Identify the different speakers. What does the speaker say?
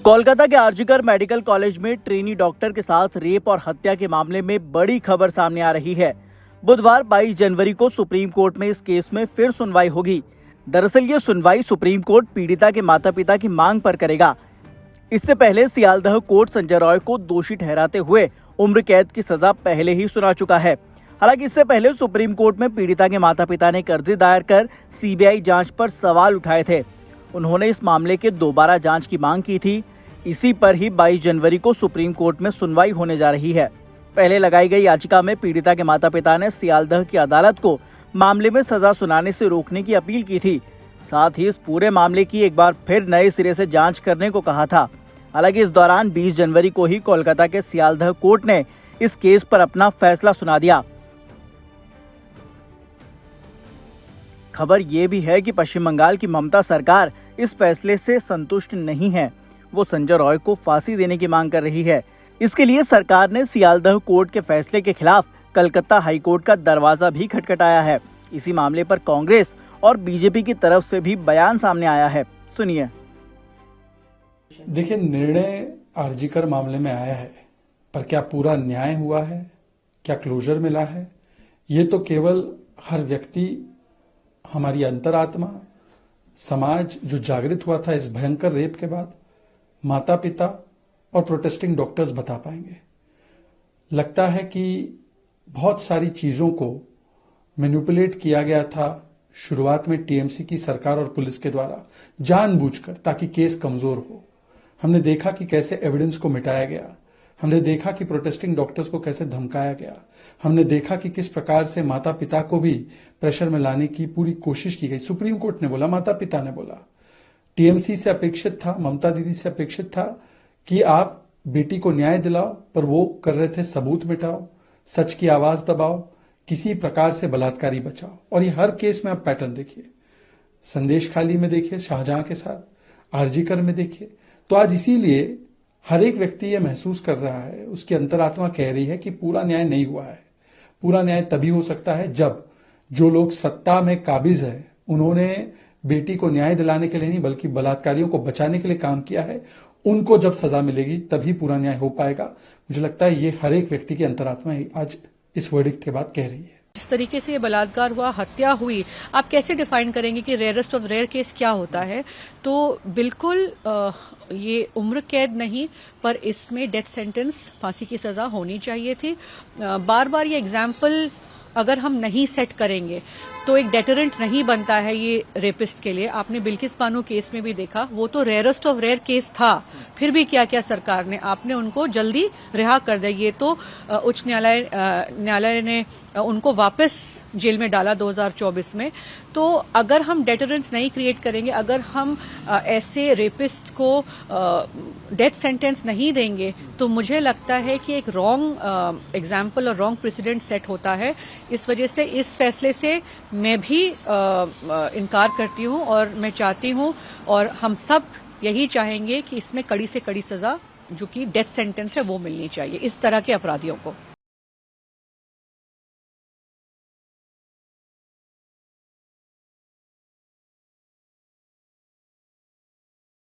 Speaker 1: कोलकाता के RG Kar medical college में trainee doctor के साथ रेप और हत्या के मामले में बड़ी खबर सामने आ रही है। बुधवार 22 जनवरी को सुप्रीम कोर्ट में इस केस में फिर सुनवाई होगी। दरअसल ये सुनवाई सुप्रीम कोर्ट पीड़िता के माता पिता की मांग पर करेगा। इससे पहले सियालदह कोर्ट संजय रॉय को दोषी ठहराते हुए उम्र कैद की सजा पहले ही सुना चुका है। हालांकि इससे पहले सुप्रीम कोर्ट में पीड़िता के माता पिता ने कर्जी दायर कर सीबीआई जांच पर सवाल उठाए थे। उन्होंने इस मामले के दोबारा जांच की मांग की थी। इसी पर ही 22 जनवरी को सुप्रीम कोर्ट में सुनवाई होने जा रही है। पहले लगाई गई याचिका में पीड़िता के माता पिता ने सियालदह की अदालत को मामले में सजा सुनाने से रोकने की अपील की थी। साथ ही इस पूरे मामले की एक बार फिर नए सिरे से जांच करने को कहा था। हालांकि इस दौरान 20 जनवरी को ही कोलकाता के सियालदह कोर्ट ने इस केस पर अपना फैसला सुना दिया। खबर ये भी है कि पश्चिम बंगाल की ममता सरकार इस फैसले से संतुष्ट नहीं है। वो संजय रॉय को फांसी देने की मांग कर रही है। इसके लिए सरकार ने सियालदह कोर्ट के फैसले के खिलाफ कलकत्ता हाई कोर्ट का दरवाजा भी खटखटाया है। इसी मामले पर कांग्रेस और बीजेपी की तरफ से भी बयान सामने आया है। सुनिए।
Speaker 2: देखिए, निर्णय आरजीकर मामले में आया है, पर क्या पूरा न्याय हुआ है, क्या क्लोजर मिला है, ये तो केवल हर व्यक्ति, हमारी अंतरात्मा, समाज जो जागृत हुआ था इस भयंकर रेप के बाद, माता पिता और प्रोटेस्टिंग डॉक्टर्स बता पाएंगे। लगता है कि बहुत सारी चीजों को मैनिपुलेट किया गया था शुरुआत में टीएमसी की सरकार और पुलिस के द्वारा जानबूझकर, ताकि केस कमजोर हो। हमने देखा कि कैसे एविडेंस को मिटाया गया। हमने देखा कि प्रोटेस्टिंग डॉक्टर्स को कैसे धमकाया गया। हमने देखा कि किस प्रकार से माता पिता को भी प्रेशर में लाने की पूरी कोशिश की गई। सुप्रीम कोर्ट ने बोला, माता पिता ने बोला, टीएमसी से अपेक्षित था, ममता दीदी से अपेक्षित था कि आप बेटी को न्याय दिलाओ, पर वो कर रहे थे सबूत मिटाओ, सच की आवाज दबाओ, किसी प्रकार से बलात्कारी बचाओ। और ये हर केस में आप पैटर्न देखिए, संदेश खाली में देखिए, शाहजहां के साथ, आरजीकर में देखिए। तो आज इसीलिए हर एक व्यक्ति ये महसूस कर रहा है, उसकी अंतरात्मा कह रही है कि पूरा न्याय नहीं हुआ है। पूरा न्याय तभी हो सकता है जब जो लोग सत्ता में काबिज है, उन्होंने बेटी को न्याय दिलाने के लिए नहीं बल्कि बलात्कारियों को बचाने के लिए काम किया है, उनको जब सजा मिलेगी तभी पूरा न्याय हो पाएगा। मुझे लगता है ये हर एक व्यक्ति की अंतरात्मा आज इस वर्डिक्ट के बाद कह रही है।
Speaker 3: जिस तरीके से ये बलात्कार हुआ, हत्या हुई, आप कैसे डिफाइन करेंगे कि रेयरेस्ट ऑफ रेयर केस क्या होता है? तो बिल्कुल ये उम्र कैद नहीं, पर इसमें डेथ सेंटेंस, फांसी की सजा होनी चाहिए थी। बार बार ये एग्जाम्पल अगर हम नहीं सेट करेंगे तो एक डेटरेंट नहीं बनता है ये रेपिस्ट के लिए। आपने बिल्किस बानो केस में भी देखा, वो तो रेयरेस्ट ऑफ रेयर केस था, फिर भी क्या क्या सरकार ने, आपने उनको जल्दी रिहा कर दिया। ये तो उच्च न्यायालय ने उनको वापस जेल में डाला 2024 में। तो अगर हम डेटरेंस नहीं क्रिएट करेंगे, अगर हम ऐसे रेपिस्ट को डेथ सेंटेंस नहीं देंगे, तो मुझे लगता है कि एक रॉन्ग एग्जाम्पल और रॉन्ग प्रेसिडेंट सेट होता है। इस वजह से इस फैसले से मैं भी इनकार करती हूं और मैं चाहती हूं और हम सब यही चाहेंगे कि इसमें कड़ी से कड़ी सजा, जो कि डेथ सेंटेंस है, वो मिलनी चाहिए इस तरह के अपराधियों को।